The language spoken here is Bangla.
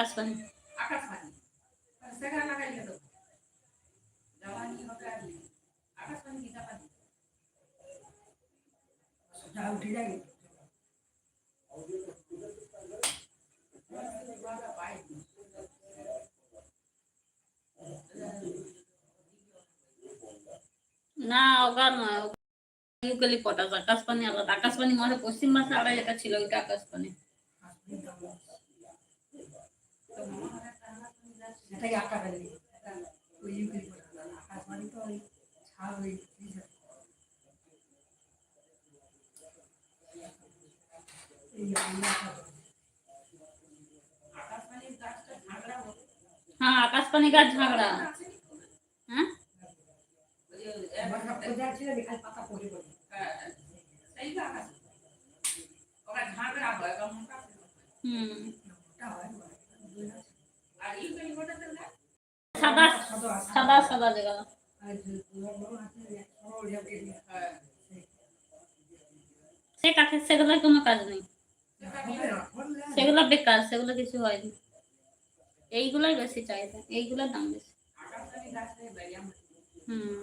আকাশবাণী। আকাশবাণী সেখানে লাগাইলে তো জওয়ানি হবে আর আকাশবাণী কি টাকা দিই যা উঠে যায় না ওগার নয়, ইউক্যালিপটাস। আকাশবাণী আলাদা। আকাশবাণী মানে পশ্চিম ভাষা আলাদা যেটা ছিল ওইটা আকাশবাণী। এটাই আকাশবাণী ওই ইউক্যালিপটাস আকাশবাণী তো ওই ছাড় ওই হ্যাঁ আকাশবাণী গাছ ঝাগড়া। হ্যাঁ সাদা সাদা সাদা যেগুলো সে কাঠের সেগুলোর কোনো কাজ নেই, সেগুলো বেকার, সেগুলো কিছু হয়নি। এইগুলোই বেশি চাহিদা, এইগুলোর দাম বেশি। হুম